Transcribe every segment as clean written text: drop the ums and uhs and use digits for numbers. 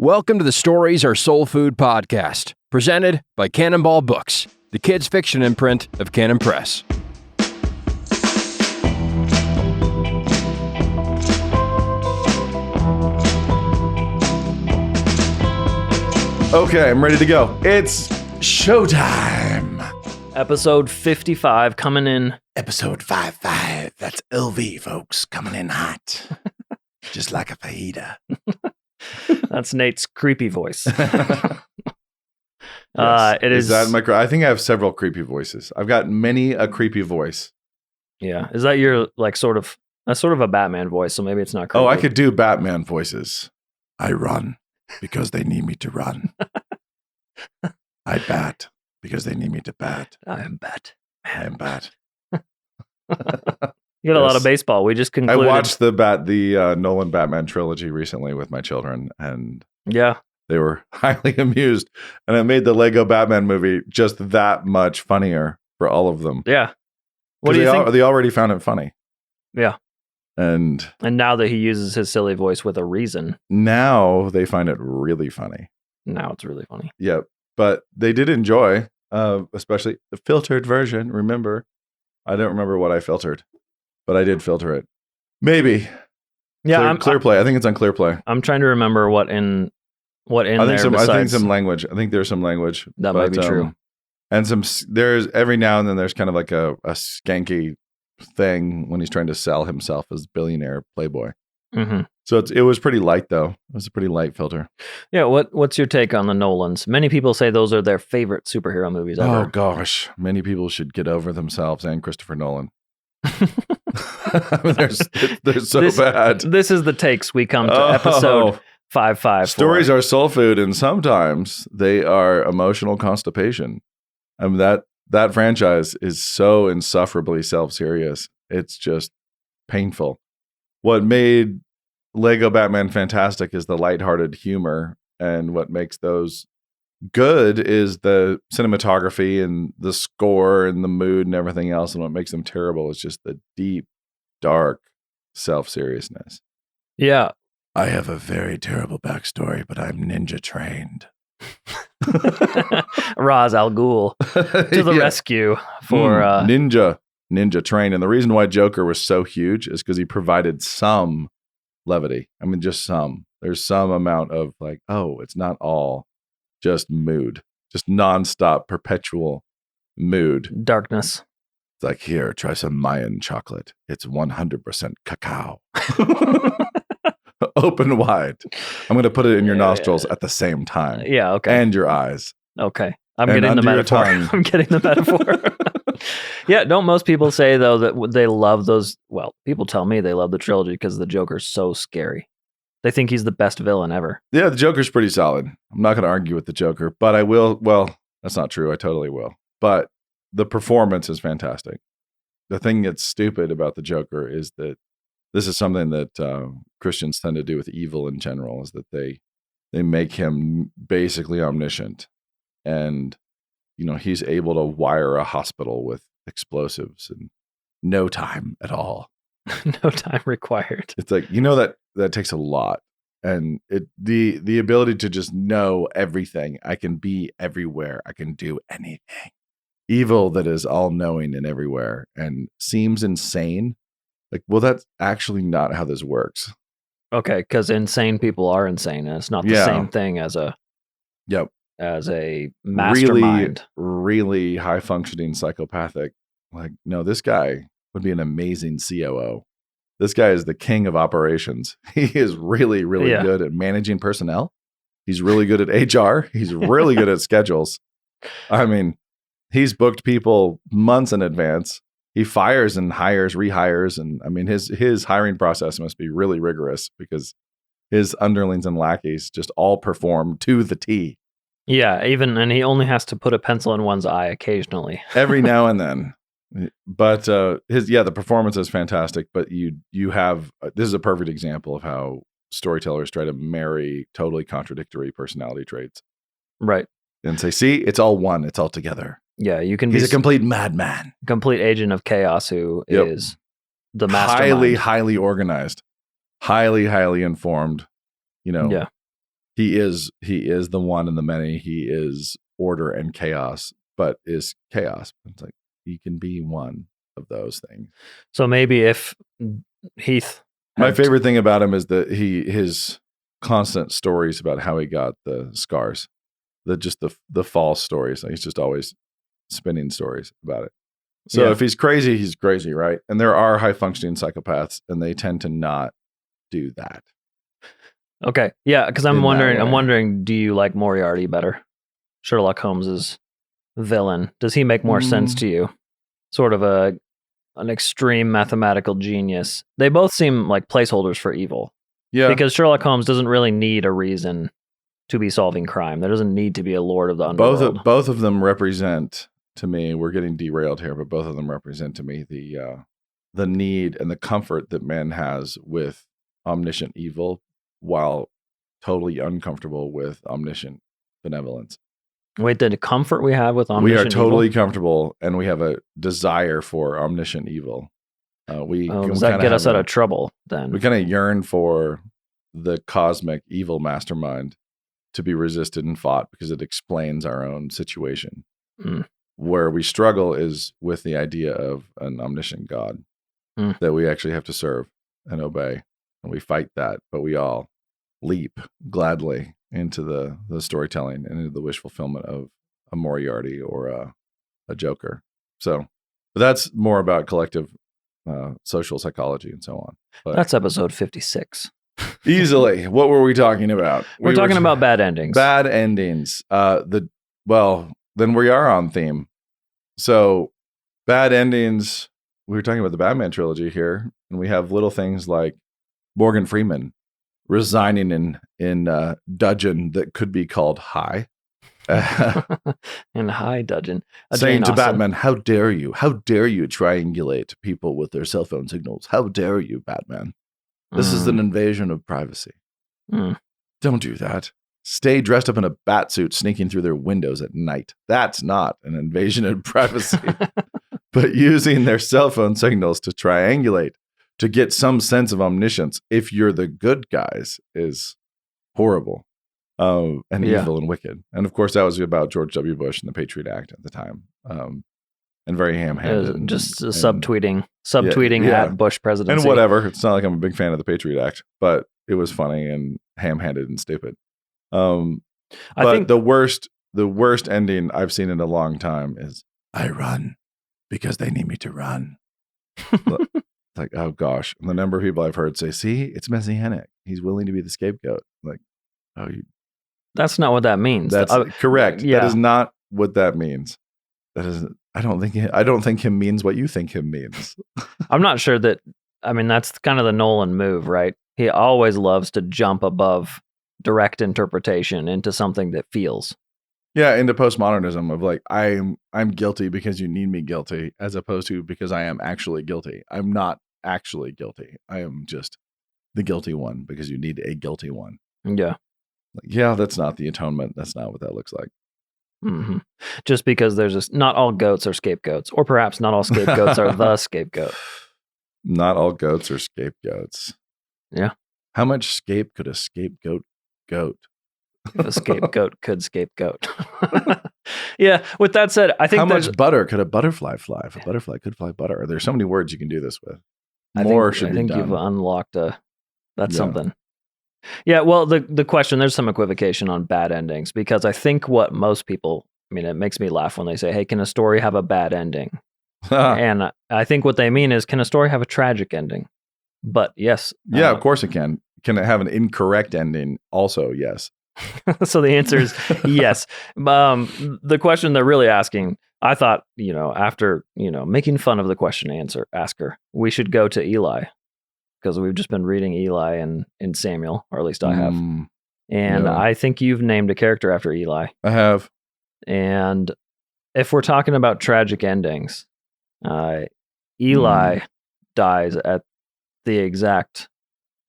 Welcome to the Stories Are Soul Food podcast, presented by Cannonball Books, the kids' fiction imprint of Cannon Press. Okay, I'm ready to go. It's showtime. Episode 55 coming in. Episode 55. That's LV, folks, coming in hot. Just like a fajita. That's Nate's creepy voice. Yes. It is that my? I think I have several creepy voices. I've got many a creepy voice. Yeah. Is that your sort of a Batman voice? So maybe it's not creepy. Oh, I could do Batman voices. I run because they need me to run. I bat because they need me to bat. I am Bat. I am bat. You got a lot of baseball. We just concluded. I watched the Nolan Batman trilogy recently with my children, and yeah, they were highly amused, and it made the Lego Batman movie just that much funnier for all of them. Yeah. What do you think? They already found it funny. Yeah. And now that he uses his silly voice with a reason. Now they find it really funny. Now it's really funny. Yeah. But they did enjoy, especially the filtered version. Remember, I don't remember what I filtered, but I did filter it. Maybe. Yeah. Clear Play. I think it's on Clear Play. I'm trying to remember what in I think besides, some language. I think there's some language. That might be true. And there's every now and then there's kind of like a skanky thing when he's trying to sell himself as billionaire playboy. Mm-hmm. So it was pretty light though. It was a pretty light filter. Yeah. What's your take on the Nolans? Many people say those are their favorite superhero movies ever. Oh gosh, many people should get over themselves and Christopher Nolan. I mean, they're so bad. This is the takes we come to episode 55. Stories are soul food, and sometimes they are emotional constipation. I mean, that franchise is so insufferably self-serious. It's just painful. What made Lego Batman fantastic is the lighthearted humor, and what makes those good is the cinematography and the score and the mood and everything else. And what makes them terrible is just the deep, dark self-seriousness. Yeah. I have a very terrible backstory, but I'm ninja trained. Ra's al Ghul to the rescue for ninja trained. And the reason why Joker was so huge is because he provided some levity. I mean, just some. There's some amount of like, oh, it's not all just mood, just nonstop, perpetual mood. Darkness. It's like, here, try some Mayan chocolate. It's 100% cacao. Open wide. I'm going to put it in your nostrils at the same time. Yeah, okay. And your eyes. Okay. I'm getting the metaphor. I'm getting the metaphor. Yeah, don't most people say, though, that they love those? Well, people tell me they love the trilogy because the Joker's so scary. They think he's the best villain ever. Yeah, the Joker's pretty solid. I'm not going to argue with the Joker, but I will. Well, that's not true. I totally will. But the performance is fantastic. The thing that's stupid about the Joker is that this is something that Christians tend to do with evil in general, is that they make him basically omniscient. And, he's able to wire a hospital with explosives in no time at all. No time required. It's like, that takes a lot. And the ability to just know everything. I can be everywhere. I can do anything. Evil that is all knowing and everywhere and seems insane. Like, well, that's actually not how this works. Okay, because insane people are insane, and it's not the same thing as a mastermind. Really high functioning psychopathic. Like, no, this guy would be an amazing COO. This guy is the king of operations. He is really, really good at managing personnel. He's really good at HR. He's really good at schedules. I mean, he's booked people months in advance. He fires and hires, rehires. And I mean, his hiring process must be really rigorous because his underlings and lackeys just all perform to the T. Yeah, and he only has to put a pencil in one's eye occasionally. Every now and then. But the performance is fantastic. But you have, this is a perfect example of how storytellers try to marry totally contradictory personality traits. Right. And say, see, it's all one, it's all together. Yeah, you can He's a complete madman. Complete agent of chaos who is the mastermind. Highly organized, highly informed. He is the one in the many. He is order and chaos, but is chaos. It's like he can be one of those things. So maybe if Heath, my favorite thing about him is that his constant stories about how he got the scars, the false stories. He's just always spinning stories about it. So if he's crazy, he's crazy, right? And there are high functioning psychopaths, and they tend to not do that. Okay, yeah, because I'm wondering, do you like Moriarty better? Sherlock Holmes's villain. Does he make more sense to you? Sort of an extreme mathematical genius. They both seem like placeholders for evil. Yeah. Because Sherlock Holmes doesn't really need a reason to be solving crime. There doesn't need to be a lord of the underworld. Both of them represent, to me, we're getting derailed here, but both of them represent to me the need and the comfort that man has with omniscient evil, while totally uncomfortable with omniscient benevolence. Wait, the comfort we have with omniscient evil? We are totally comfortable, and we have a desire for omniscient evil. Does that get us out of trouble, then? We kind of yearn for the cosmic evil mastermind to be resisted and fought because it explains our own situation. Where we struggle is with the idea of an omniscient God that we actually have to serve and obey. And we fight that, but we all leap gladly into the storytelling and into the wish fulfillment of a Moriarty or a Joker. So that's more about collective social psychology and so on. But that's episode 56. Easily. What were we talking about? We're talking about bad endings. Bad endings. Then we are on theme. So bad endings, we were talking about the Batman trilogy here, and we have little things like Morgan Freeman resigning in dudgeon that could be called High. In High dudgeon. Saying to Batman, how dare you triangulate people with their cell phone signals? How dare you, Batman? This is an invasion of privacy. Don't do that. Stay dressed up in a bat suit sneaking through their windows at night. That's not an invasion of privacy. But using their cell phone signals to triangulate, to get some sense of omniscience, if you're the good guys, is horrible and evil and wicked. And of course, that was about George W. Bush and the Patriot Act at the time, and very ham-handed. Subtweeting at Bush presidency. And whatever. It's not like I'm a big fan of the Patriot Act, but it was funny and ham-handed and stupid. I think the worst ending I've seen in a long time is, I run because they need me to run. Like, oh gosh. And the number of people I've heard say, see, it's messianic. He's willing to be the scapegoat. Like, that's not what that means. That's correct. Yeah. That is not what that means. That is, I don't think him means what you think him means. I'm not sure that, that's kind of the Nolan move, right? He always loves to jump above direct interpretation into something that feels. Yeah, into postmodernism of like, I'm guilty because you need me guilty, as opposed to because I am actually guilty. I'm not actually guilty. I am just the guilty one because you need a guilty one. Yeah. Yeah, that's not the atonement. That's not what that looks like. Mm-hmm. Just because not all goats are scapegoats, or perhaps not all scapegoats are the scapegoat. Not all goats are scapegoats. Yeah. How much scape could a scapegoat goat? If a scapegoat could scapegoat. Yeah. With that said, I think how much butter could a butterfly fly? If a butterfly could fly butter, there's so many words you can do this with. I think you've unlocked something. Yeah. Well, the question, there's some equivocation on bad endings, because I think what most people, it makes me laugh when they say, hey, can a story have a bad ending? And I think what they mean is, can a story have a tragic ending? But yes. Yeah, of course it can. Can it have an incorrect ending? Also, yes. So the answer is yes. The question they're really asking, I thought, after, making fun of the question asker, we should go to Eli, because we've just been reading Eli in Samuel, or at least I have. And I think you've named a character after Eli. I have. And if we're talking about tragic endings, Eli dies at the exact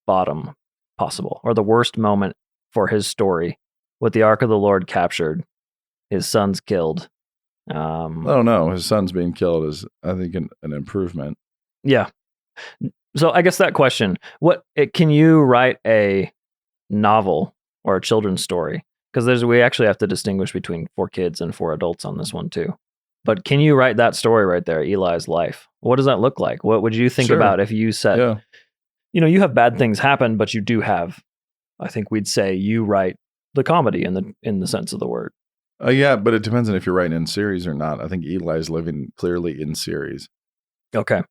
bottom possible, or the worst moment for his story, with the Ark of the Lord captured, his son's killed. I don't know. His son's being killed is, I think, an improvement. Yeah. So I guess that question, can you write a novel or a children's story? Because we actually have to distinguish between for kids and for adults on this one too. But can you write that story right there, Eli's life? What does that look like? What would you think about if you said, you have bad things happen, but you do have, I think we'd say you write the comedy in the sense of the word. Yeah, but it depends on if you're writing in series or not. I think Eli's living clearly in series. Okay.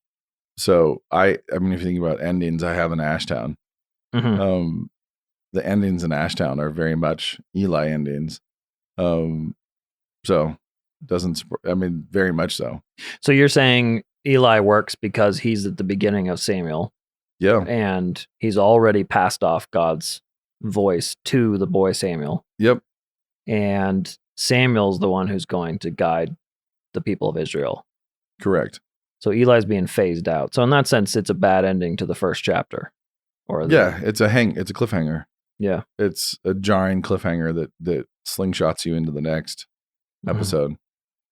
So I mean, if you think about endings, I have in Ashtown. Mm-hmm. The endings in Ashtown are very much Eli endings. So very much so. So you're saying Eli works because he's at the beginning of Samuel. Yeah. And he's already passed off God's voice to the boy Samuel. Yep. And Samuel's the one who's going to guide the people of Israel. Correct. So Eli's being phased out. So in that sense, it's a bad ending to the first chapter. It's a cliffhanger. Yeah. It's a jarring cliffhanger that slingshots you into the next episode.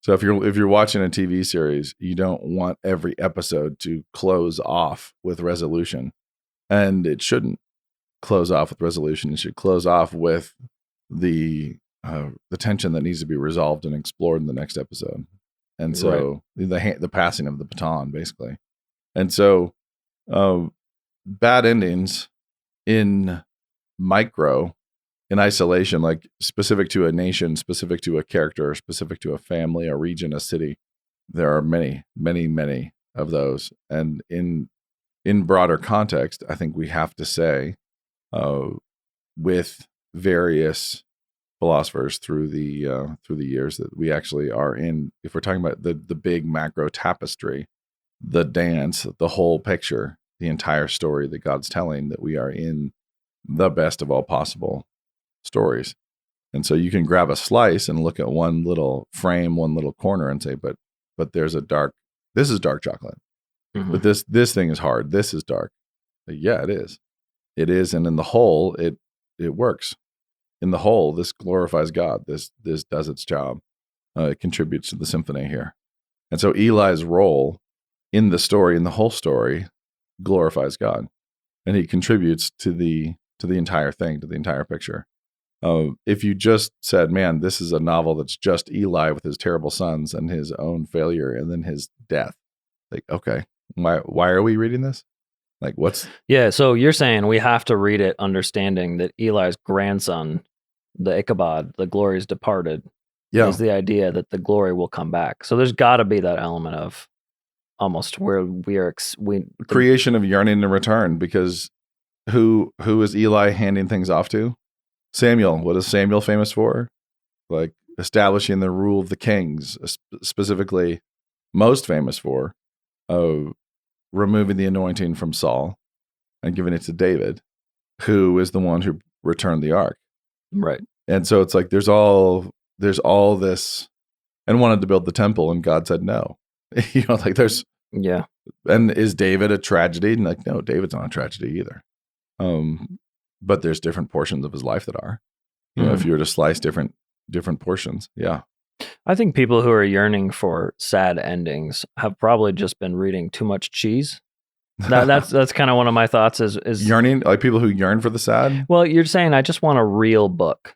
So if you're watching a TV series, you don't want every episode to close off with resolution. And it shouldn't close off with resolution. It should close off with the tension that needs to be resolved and explored in the next episode. And so the passing of the baton, basically. And so bad endings in micro, in isolation, like specific to a nation, specific to a character, specific to a family, a region, a city, there are many, many, many of those. And in broader context, I think we have to say, with various philosophers through the years, that we actually are in, if we're talking about the big macro tapestry, the dance, the whole picture, the entire story that God's telling, that we are in the best of all possible stories. And so you can grab a slice and look at one little frame, one little corner, and say, but there's this is dark chocolate. Mm-hmm. But this thing is hard. This is dark. Yeah, it is. It is. And in the whole, it works. In the whole, this glorifies God. This does its job. It contributes to the symphony here. And so Eli's role in the story, in the whole story, glorifies God. And he contributes to the entire thing, to the entire picture. If you just said, man, this is a novel that's just Eli with his terrible sons and his own failure and then his death. Like, okay, why are we reading this? Like, what's... Yeah, so you're saying we have to read it understanding that Eli's grandson, the Ichabod, the glory is departed, is the idea that the glory will come back. So there's got to be that element of almost where creation of yearning to return, because who is Eli handing things off to? Samuel. What is Samuel famous for? Like establishing the rule of the kings, specifically most famous for removing the anointing from Saul and giving it to David, who is the one who returned the ark. Right. And so it's like there's all this, and wanted to build the temple, and God said no. Like there's And is David a tragedy? And like, no, David's not a tragedy either. But there's different portions of his life that are. If you were to slice different portions, yeah. I think people who are yearning for sad endings have probably just been reading too much cheese. That's kind of one of my thoughts is yearning, like people who yearn for the sad. Well, you're saying I just want a real book.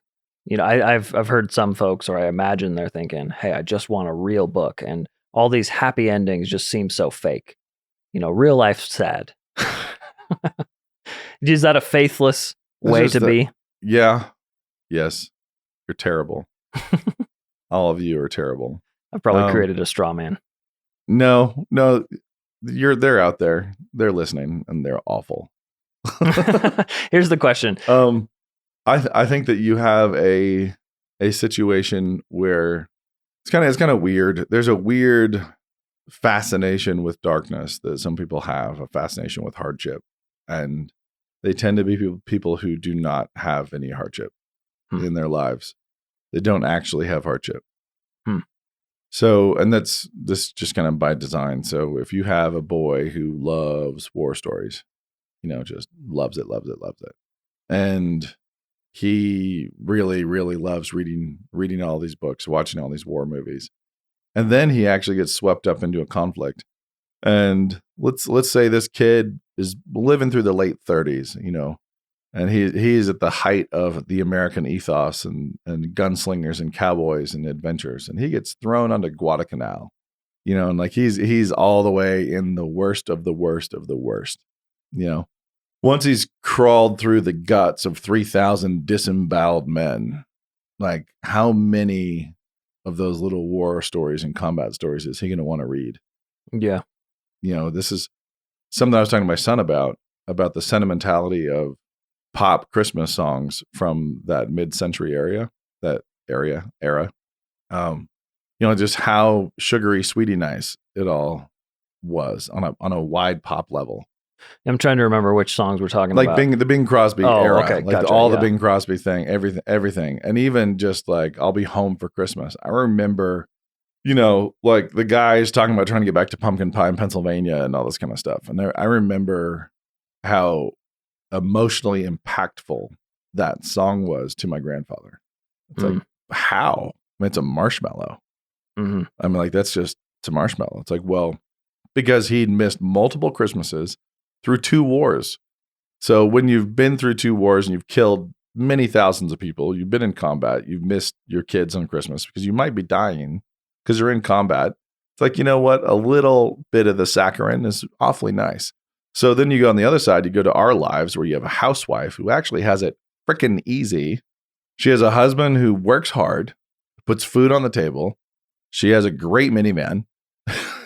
I've heard some folks, or I imagine they're thinking, hey, I just want a real book, and all these happy endings just seem so fake. Real life's sad. Is that a faithless way to be? Yeah. Yes. You're terrible. All of you are terrible. I've probably created a straw man. No, they're out there. They're listening, and they're awful. Here's the question. I think that you have a situation where it's kind of weird. There's a weird fascination with darkness that some people have, a fascination with hardship, and they tend to be people who do not have any hardship in their lives. They don't actually have hardship. So, and this just kind of by design. So if you have a boy who loves war stories, just loves it. And he really, really loves reading all these books, watching all these war movies. And then he actually gets swept up into a conflict. And let's say this kid is living through the late 30s, And he's at the height of the American ethos and gunslingers and cowboys and adventures. And he gets thrown onto Guadalcanal, and like he's all the way in the worst of the worst of the worst. Once he's crawled through the guts of 3,000 disemboweled men, like how many of those little war stories and combat stories is he going to want to read? Yeah. This is something I was talking to my son about the sentimentality of pop Christmas songs from that mid-century era. Just how sugary, sweetie nice it all was on a wide pop level. I'm trying to remember which songs we're talking about. Like the Bing Crosby era, okay, like gotcha, all the Bing Crosby thing, everything. And even just like, I'll Be Home for Christmas. I remember, like the guys talking about trying to get back to pumpkin pie in Pennsylvania and all this kind of stuff. And I remember how emotionally impactful that song was to my grandfather. It's like, how? I mean, it's a marshmallow. Mm-hmm. I mean, like, it's a marshmallow. It's like, well, because he'd missed multiple Christmases through 2 wars. So when you've been through 2 wars and you've killed many thousands of people, you've been in combat, you've missed your kids on Christmas because you might be dying because you're in combat. It's like, you know what? A little bit of the saccharin is awfully nice. So then you go on the other side, you go to our lives where you have a housewife who actually has it freaking easy. She has a husband who works hard, puts food on the table. She has a great minivan.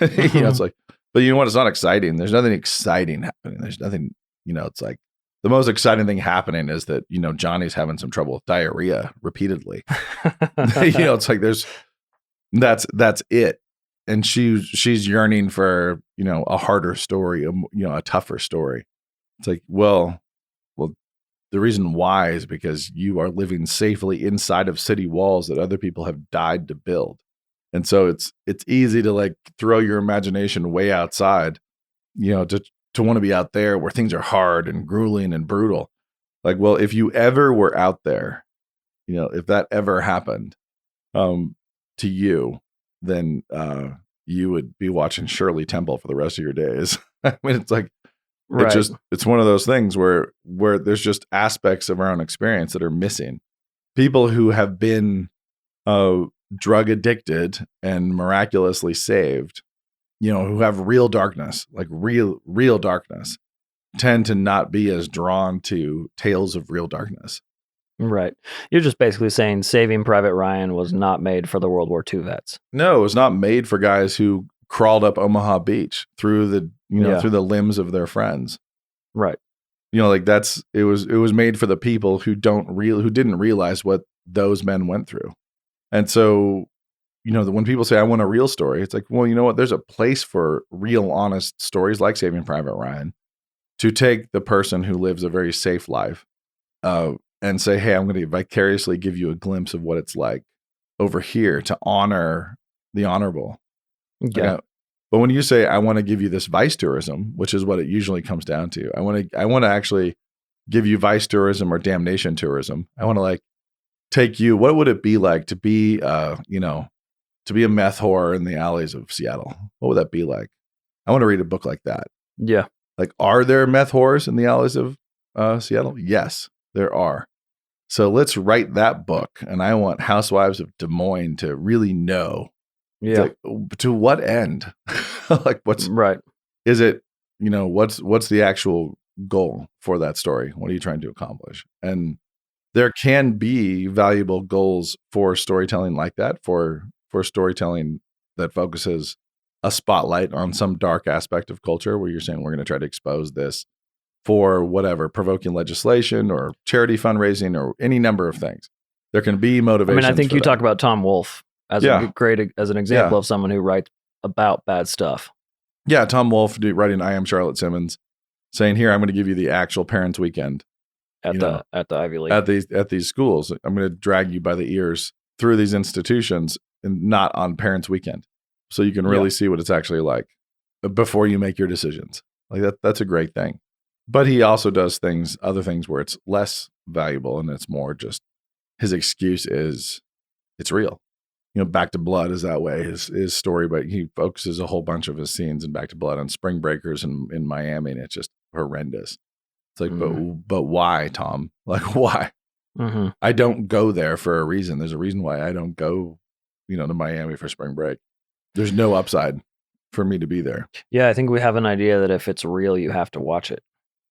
It's like, but you know what? It's not exciting. There's nothing exciting happening. There's nothing, it's like the most exciting thing happening is that, Johnny's having some trouble with diarrhea repeatedly. It's like that's it. And she's yearning for, a harder story, a tougher story. It's like, well, the reason why is because you are living safely inside of city walls that other people have died to build. And so it's easy to like throw your imagination way outside, to want to be out there where things are hard and grueling and brutal. Like, well, if you ever were out there, if that ever happened to you, then you would be watching Shirley Temple for the rest of your days. I mean, it's like, right. It's one of those things where there's just aspects of our own experience that are missing. People who have been drug addicted and miraculously saved, who have real darkness, like real darkness, tend to not be as drawn to tales of real darkness. Right. You're just basically saying Saving Private Ryan was not made for the World War II vets. No, it was not made for guys who crawled up Omaha Beach through the through the limbs of their friends. Right. Like it was made for the people who didn't realize what those men went through. And so, when people say, I want a real story, it's like, well, you know what? There's a place for real, honest stories like Saving Private Ryan to take the person who lives a very safe life and say, hey, I'm going to vicariously give you a glimpse of what it's like over here to honor the honorable. Yeah. But when you say, I want to give you this vice tourism, which is what it usually comes down to, I want to actually give you vice tourism or damnation tourism. I want to like take you, what would it be like to be, to be a meth whore in the alleys of Seattle? What would that be like? I want to read a book like that. Yeah. Like, are there meth whores in the alleys of Seattle? Yes, there are. So let's write that book. And I want Housewives of Des Moines to really know. Yeah. Like, to what end? Like, what's right? Is it, what's the actual goal for that story? What are you trying to accomplish? And there can be valuable goals for storytelling like that, for storytelling that focuses a spotlight on some dark aspect of culture where you're saying we're going to try to expose this for whatever, provoking legislation or charity fundraising or any number of things. There can be motivation. I think you talk about Tom Wolfe as an example of someone who writes about bad stuff. Yeah, Tom Wolfe writing I Am Charlotte Simmons, saying, here, I'm going to give you the actual parents' weekend. At the Ivy League. At these schools. I'm going to drag you by the ears through these institutions and not on parents' weekend. So you can really see what it's actually like before you make your decisions. Like that's a great thing. But he also does other things where it's less valuable and it's more just his excuse is it's real. Back to Blood is that way. His story, but he focuses a whole bunch of his scenes in Back to Blood on spring breakers in Miami, and it's just horrendous. It's like, but why, Tom? Like, why? Mm-hmm. I don't go there for a reason. There's a reason why I don't go, to Miami for spring break. There's no upside for me to be there. Yeah, I think we have an idea that if it's real, you have to watch it.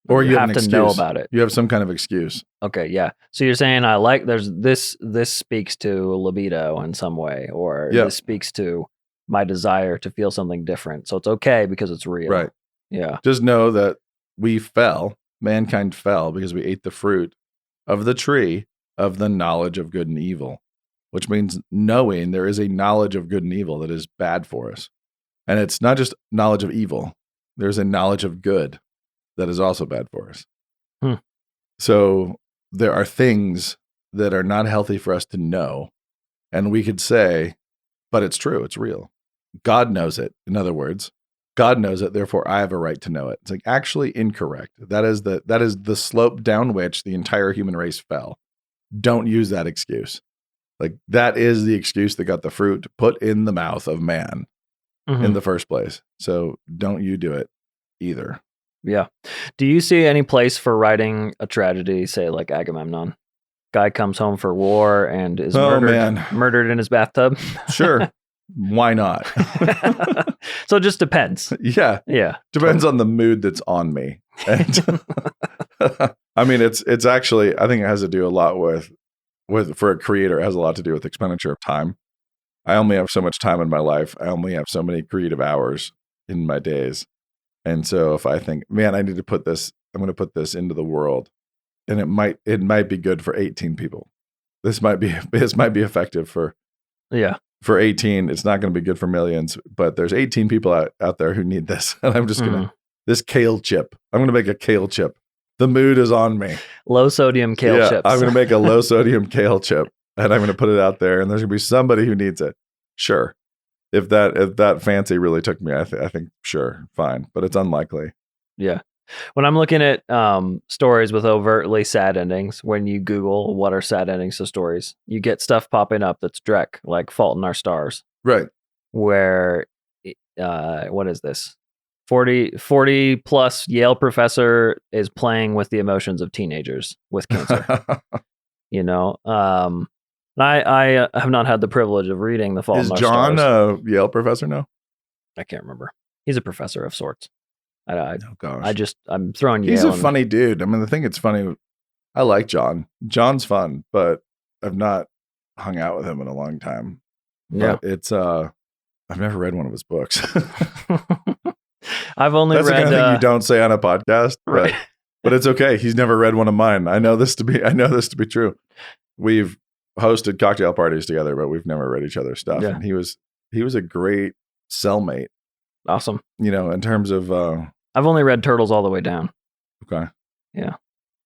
Or you have to know about it. You have some kind of excuse. Okay, yeah. So you're saying there's this speaks to libido in some way, or this speaks to my desire to feel something different. So it's okay because it's real. Right. Yeah. Just know that mankind fell because we ate the fruit of the tree of the knowledge of good and evil, which means knowing there is a knowledge of good and evil that is bad for us. And it's not just knowledge of evil. There's a knowledge of good that is also bad for us. So there are things that are not healthy for us to know. And we could say, but it's true, it's real. God knows it. In other words, God knows it, therefore I have a right to know it. It's like actually incorrect. That is the slope down which the entire human race fell. Don't use that excuse. Like that is the excuse that got the fruit put in the mouth of man in the first place. So don't you do it either. Yeah. Do you see any place for writing a tragedy, say like Agamemnon? Guy comes home for war and is murdered in his bathtub? Sure. Why not? So it just depends. Yeah. Yeah. Depends on the mood that's on me. And I mean, it's actually, I think it has to do a lot with for a creator, it has a lot to do with expenditure of time. I only have so much time in my life. I only have so many creative hours in my days. And so if I think, man, I need to I'm going to put this into the world, and it might be good for 18 people. This might be effective for 18. It's not going to be good for millions, but there's 18 people out there who need this. And I'm just going to, this kale chip, I'm going to make a kale chip. The mood is on me. Low sodium kale chips. I'm going to make a low sodium kale chip, and I'm going to put it out there, and there's going to be somebody who needs it. Sure. If that fancy really took me, I think sure, fine, but it's unlikely. Yeah. When I'm looking at stories with overtly sad endings, when you Google what are sad endings to stories, you get stuff popping up that's Drek, like Fault in Our Stars. Right. Where, what is this? 40 plus Yale professor is playing with the emotions of teenagers with cancer. I have not had the privilege of reading The Fault in Our Stars. Is John a Yale professor now? I can't remember. He's a professor of sorts. Oh gosh. I'm throwing Yale. He's a funny dude. I mean, the thing it's funny. I like John. John's fun, but I've not hung out with him in a long time. Yeah. But it's I've never read one of his books. I've only That's read. That's the kind of thing you don't say on a podcast, right? But it's okay. He's never read one of mine. I know this to be true. We've hosted cocktail parties together, but we've never read each other's stuff. Yeah. And he was a great cellmate. Awesome. In terms of I've only read Turtles All the Way Down. Okay. Yeah.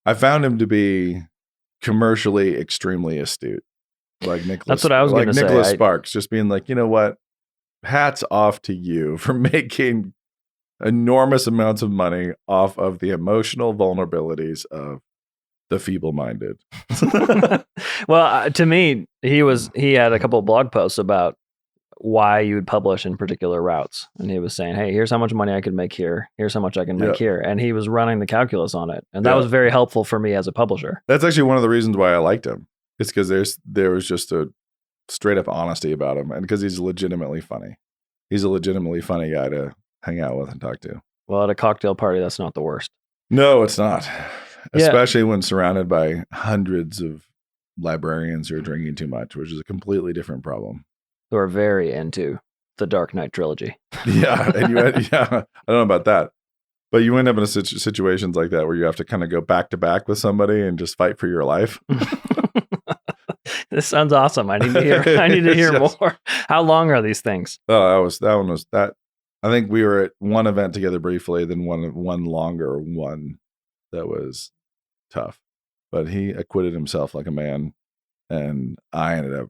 I found him to be commercially extremely astute. Like Nicholas. That's what I was going to say. Nicholas Sparks, just being like, you know what? Hats off to you for making enormous amounts of money off of the emotional vulnerabilities of the feeble-minded. Well, to me, he had a couple of blog posts about why you would publish in particular routes. And he was saying, hey, here's how much money I could make here. Here's how much I can make here. And he was running the calculus on it. And that was very helpful for me as a publisher. That's actually one of the reasons why I liked him. It's because there was just a straight up honesty about him. And because he's legitimately funny. He's a legitimately funny guy to hang out with and talk to. Well, at a cocktail party, that's not the worst. No, it's not. Especially when surrounded by hundreds of librarians who are drinking too much, which is a completely different problem. Who are very into the Dark Knight trilogy. Yeah, and I don't know about that, but you end up in situations like that where you have to kind of go back to back with somebody and just fight for your life. This sounds awesome. I need to hear more. How long are these things? Oh, that one was. I think we were at one event together briefly, then one longer one that was tough, but he acquitted himself like a man, and I ended up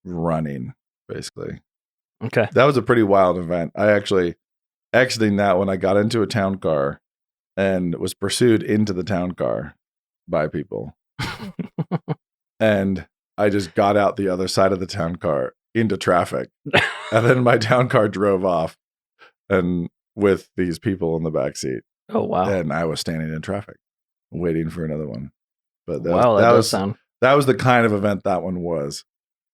running. Basically. Okay. That was a pretty wild event. I actually exiting that when I got into a town car and was pursued into the town car by people. And I just got out the other side of the town car into traffic. And then my town car drove off and with these people in the back seat. Oh, wow. And I was standing in traffic. waiting for another one. But that does sound. That was the kind of event that one was.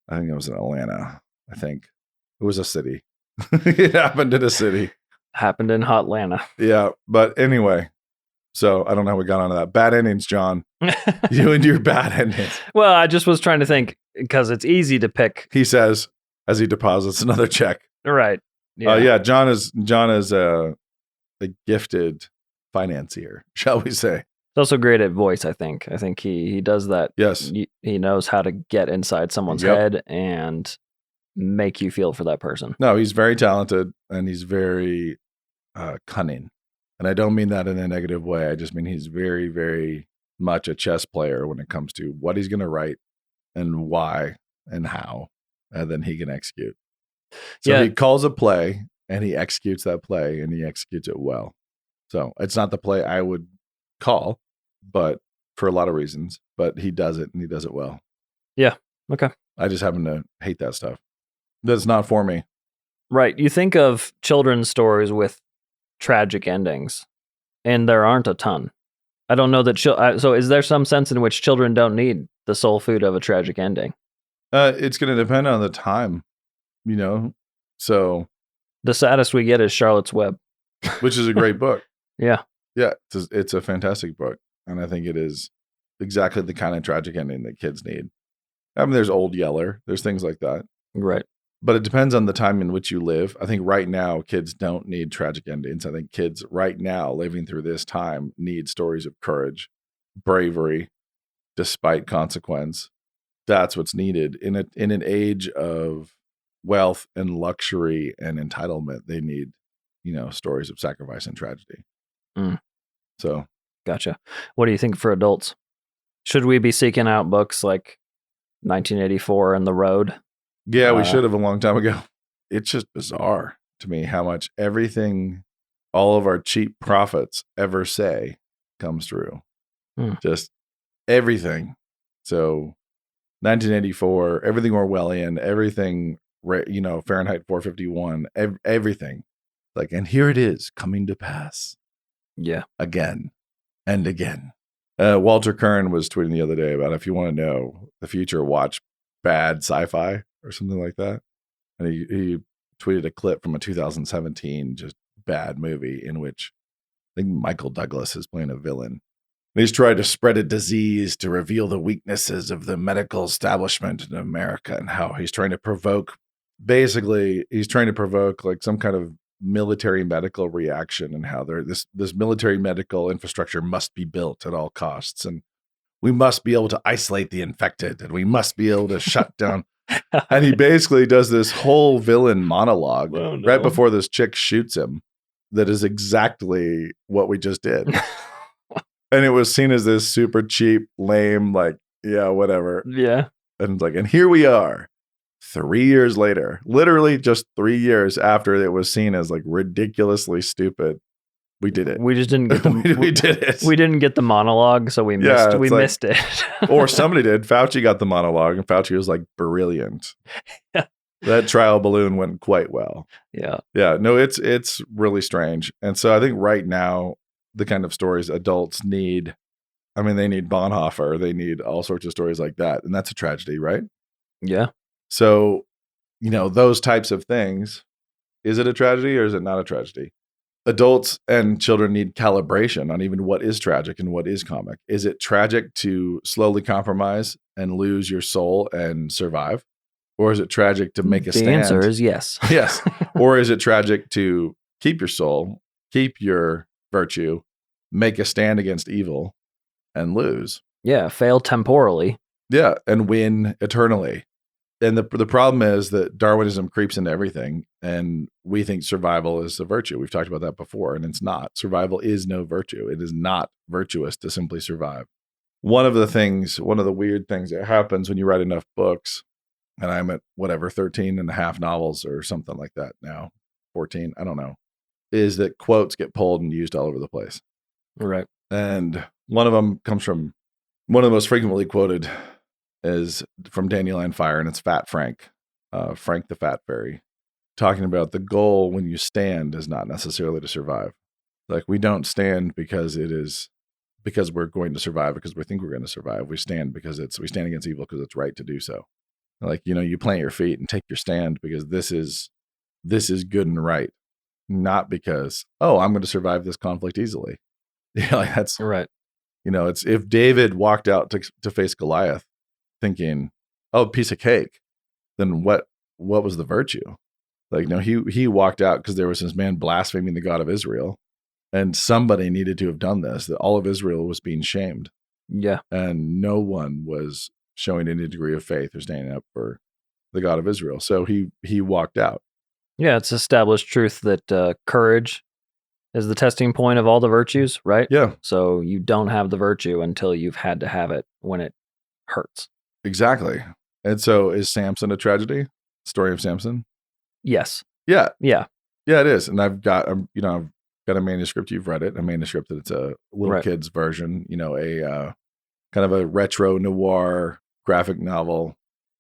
I think it was in Atlanta. I think it was a city. It happened in a city. Happened in Hotlanta. Yeah. But anyway, so I don't know how we got onto that. Bad endings, John. You and your bad endings. Well, I just was trying to think because it's easy to pick. He says as he deposits another check. Right. Yeah. John is a gifted financier, shall we say. He's also great at voice, I think. I think he does that. Yes. He knows how to get inside someone's head and make you feel for that person. No, he's very talented and he's very cunning. And I don't mean that in a negative way. I just mean he's very, very much a chess player when it comes to what he's going to write and why and how, and then he can execute. So he calls a play and he executes that play and he executes it well. So it's not the play I would call, but for a lot of reasons, but he does it and he does it well. Yeah. Okay. I just happen to hate that stuff. That's not for me. Right. You think of children's stories with tragic endings, and there aren't a ton. I don't know that. So is there some sense in which children don't need the soul food of a tragic ending? It's going to depend on the time, So the saddest we get is Charlotte's Web, which is a great book. Yeah. It's a fantastic book, and I think it is exactly the kind of tragic ending that kids need. I mean, there's Old Yeller, there's things like that, right? But it depends on the time in which you live. I think right now kids don't need tragic endings. I think kids right now living through this time need stories of courage, bravery, despite consequence. That's what's needed in an age of wealth and luxury and entitlement. They need, stories of sacrifice and tragedy. So, gotcha. What do you think for adults? Should we be seeking out books like 1984 and The Road? Yeah, we should have a long time ago. It's just bizarre to me how much everything all of our cheap prophets ever say comes true. Just everything. So 1984, everything Orwellian, everything, Fahrenheit 451, everything. Like, and here it is coming to pass. Yeah. Again and again. Walter Kern was tweeting the other day about if you want to know the future, watch bad sci-fi or something like that. And he tweeted a clip from a 2017 just bad movie in which I think Michael Douglas is playing a villain. And he's tried to spread a disease to reveal the weaknesses of the medical establishment in America and how he's trying to provoke, like some kind of military medical reaction and how this military medical infrastructure must be built at all costs. And we must be able to isolate the infected and we must be able to shut down. And he basically does this whole villain monologue right before this chick shoots him. That is exactly what we just did. And it was seen as this super cheap, lame, like, yeah, whatever. Yeah. And here we are 3 years later, literally just 3 years after it was seen as like ridiculously stupid. We did it. We just didn't get we did it. We didn't get the monologue, so we missed it. Or somebody did. Fauci got the monologue, and Fauci was like brilliant. Yeah. That trial balloon went quite well. Yeah. Yeah. No, it's really strange. And so I think right now, the kind of stories adults need, they need Bonhoeffer. They need all sorts of stories like that. And that's a tragedy, right? Yeah. So, those types of things, is it a tragedy or is it not a tragedy? Adults and children need calibration on even what is tragic and what is comic. Is it tragic to slowly compromise and lose your soul and survive? Or is it tragic to make a stand? The answer is yes. Yes. Or is it tragic to keep your soul, keep your virtue, make a stand against evil and lose? Yeah. Fail temporally. Yeah. And win eternally. And the problem is that Darwinism creeps into everything, and we think survival is a virtue. We've talked about that before, and it's not. Survival is no virtue. It is not virtuous to simply survive. One of the weird things that happens when you write enough books, and I'm at 13 and a half novels or something like that now, 14, I don't know, is that quotes get pulled and used all over the place. Right. And one of them comes from one of the most frequently quoted is from Dandelion Fire, and it's Fat Frank, Frank the Fat Fairy, talking about the goal when you stand is not necessarily to survive. Like, we don't stand because it is because we're going to survive, because we think we're going to survive. We stand against evil because it's right to do so. Like, you plant your feet and take your stand because this is good and right, not because, I'm going to survive this conflict easily. Like that's right. It's if David walked out to face Goliath thinking, piece of cake, then what was the virtue? Like, no, he walked out because there was this man blaspheming the God of Israel, and somebody needed to have done this, that all of Israel was being shamed. Yeah. And no one was showing any degree of faith or standing up for the God of Israel. So he walked out. Yeah, it's established truth that courage is the testing point of all the virtues, right? Yeah. So you don't have the virtue until you've had to have it when it hurts. Exactly. And so is Samson a tragedy? Story of Samson? Yes. Yeah. Yeah. Yeah, it is. And I've got, I've got a manuscript. You've read it, a manuscript that it's a little kid's version, a kind of a retro noir graphic novel.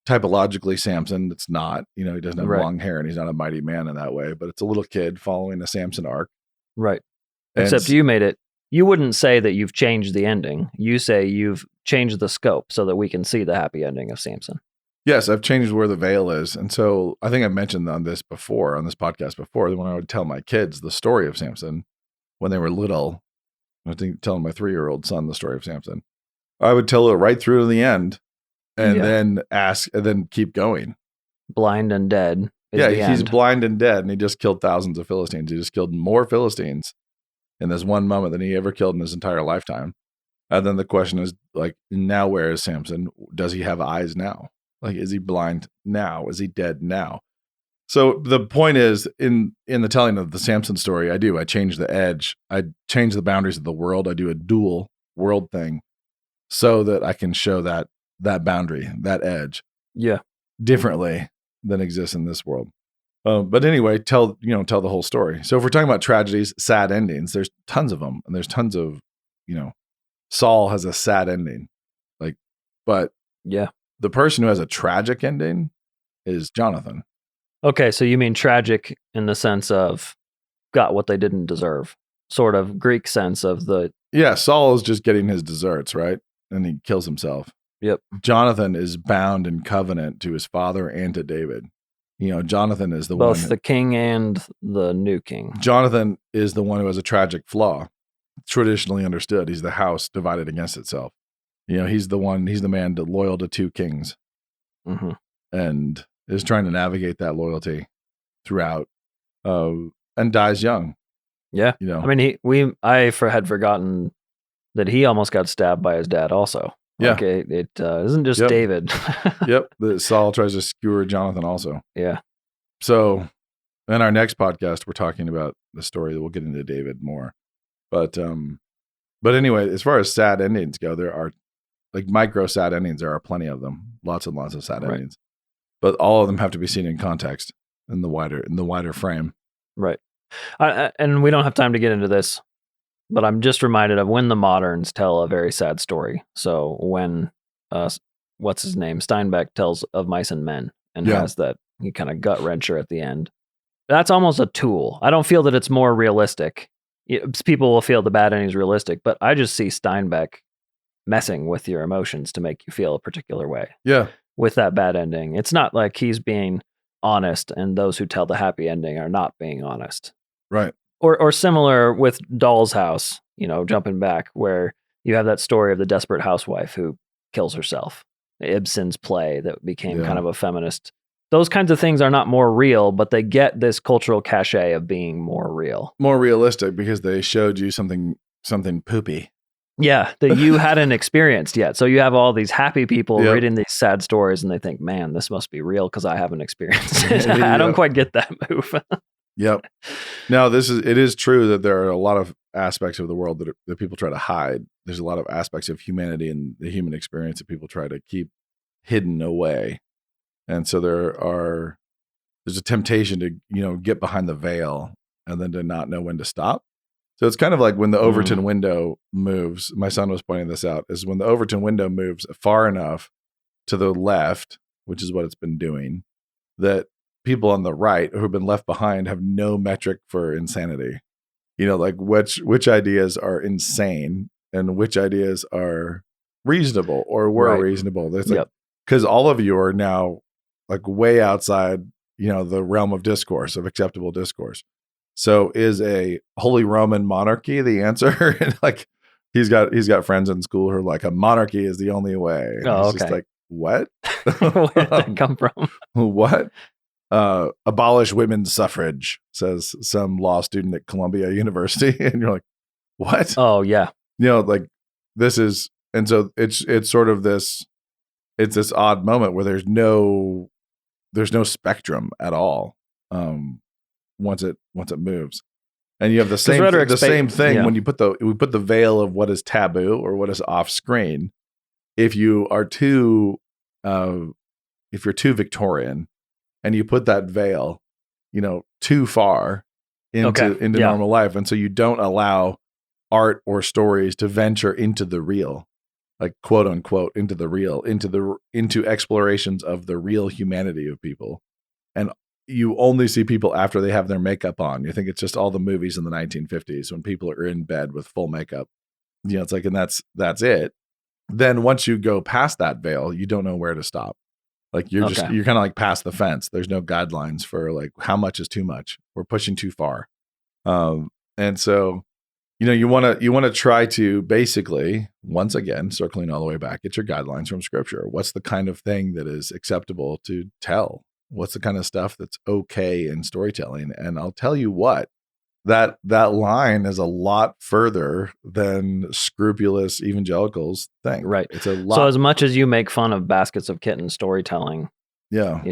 Typologically, Samson, it's not, he doesn't have long hair and he's not a mighty man in that way, but it's a little kid following a Samson arc. Right. Except you made it, you wouldn't say that you've changed the ending. You say you've changed the scope so that we can see the happy ending of Samson. Yes, I've changed where the veil is. And so I think I mentioned on this podcast before, that when I would tell my kids the story of Samson when they were little, I think telling my 3-year-old son the story of Samson, I would tell it right through to the end and then ask and then keep going. Blind and dead. He's blind and dead, and he just killed thousands of Philistines. He just killed more Philistines in this one moment than he ever killed in his entire lifetime. And then the question is, like, now where is Samson? Does he have eyes now? Like, is he blind now? Is he dead now? So the point is, in the telling of the Samson story, I change the edge. I change the boundaries of the world. I do a dual world thing so that I can show that boundary, that edge, differently than exists in this world. But anyway, tell the whole story. So if we're talking about tragedies, sad endings, there's tons of them, and there's tons of, Saul has a sad ending, but the person who has a tragic ending is Jonathan. Okay, so you mean tragic in the sense of got what they didn't deserve, sort of Greek sense of the... Yeah, Saul is just getting his desserts, right? And he kills himself. Yep. Jonathan is bound in covenant to his father and to David. Jonathan is both the king and the new king. Jonathan is the one who has a tragic flaw, traditionally understood. He's the house divided against itself. He's the man loyal to 2 kings, and is trying to navigate that loyalty throughout, and dies young. Yeah. I mean, I had forgotten that he almost got stabbed by his dad also. Yeah. It isn't just David. Yep. Saul tries to skewer Jonathan also. Yeah. So in our next podcast, we're talking about the story that we'll get into David more. But anyway, as far as sad endings go, there are micro sad endings. There are plenty of them, lots and lots of sad endings, but all of them have to be seen in context in the wider frame. Right. And we don't have time to get into this, but I'm just reminded of when the moderns tell a very sad story. So when, what's his name? Steinbeck tells of Mice and Men and has that kind of gut wrencher at the end. That's almost a tool. I don't feel that it's more realistic. People will feel the bad ending is realistic, but I just see Steinbeck messing with your emotions to make you feel a particular way. Yeah. With that bad ending. It's not like he's being honest and those who tell the happy ending are not being honest. Right. Or similar with Doll's House, jumping back, where you have that story of the desperate housewife who kills herself. Ibsen's play that became kind of a feminist. Those kinds of things are not more real, but they get this cultural cachet of being more real. More realistic because they showed you something poopy. Yeah, that you hadn't experienced yet. So you have all these happy people reading these sad stories and they think, man, this must be real because I haven't experienced it. I don't quite get that move. Yep. Now, it is true that there are a lot of aspects of the world that people try to hide. There's a lot of aspects of humanity and the human experience that people try to keep hidden away. And so there's a temptation to, get behind the veil and then to not know when to stop. So it's kind of like when the Overton window moves, my son was pointing this out, is when the Overton window moves far enough to the left, which is what it's been doing, that people on the right who have been left behind have no metric for insanity. Which ideas are insane and which ideas are reasonable or were reasonable. There's like, because all of you are now like way outside, the realm of discourse, of acceptable discourse. So is a Holy Roman monarchy the answer? Like he's got friends in school who are like, a monarchy is the only way. Oh, just like, what? Where did that come from? What? Abolish women's suffrage, says some law student at Columbia University. And you're like, what? Oh, yeah. Like this is, and so it's sort of this, it's this odd moment where there's no spectrum at all. Once it moves, and you have the same thing when we put the veil of what is taboo or what is off screen. If you're too Victorian and you put that veil, too far into normal life, and so you don't allow art or stories to venture into the real, like quote unquote into the real, into explorations of the real humanity of people, and you only see people after they have their makeup on. You think it's just all the movies in the 1950s when people are in bed with full makeup. It's like, and that's it. Then once you go past that veil, you don't know where to stop. Like you're kind of like past the fence. There's no guidelines for like how much is too much. We're pushing too far. And so, you want to try to basically, once again, circling all the way back, get your guidelines from scripture. What's the kind of thing that is acceptable to tell? What's the kind of stuff that's okay in storytelling? And I'll tell you what, that line is a lot further than scrupulous evangelicals think. Right. It's a lot. So as much as you make fun of baskets of kittens storytelling, you're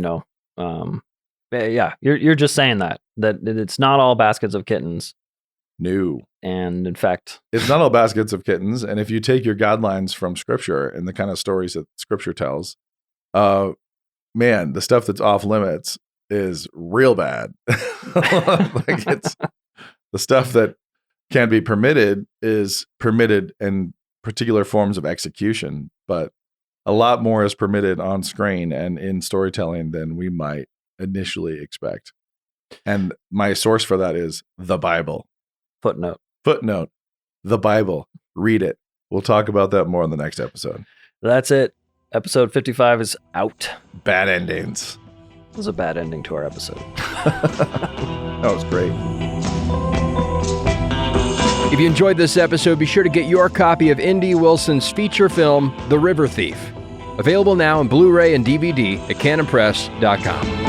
just saying that it's not all baskets of kittens. No. And in fact, it's not all baskets of kittens. And if you take your guidelines from scripture and the kind of stories that scripture tells, man, the stuff that's off limits is real bad. Like it's the stuff that can be permitted is permitted in particular forms of execution, but a lot more is permitted on screen and in storytelling than we might initially expect. And my source for that is the Bible. Footnote, the Bible. Read it. We'll talk about that more in the next episode. That's it. Episode 55 is out. Bad endings. It was a bad ending to our episode. That was great. If you enjoyed this episode, be sure to get your copy of Indy Wilson's feature film, The River Thief. Available now on Blu-ray and DVD at canonpress.com.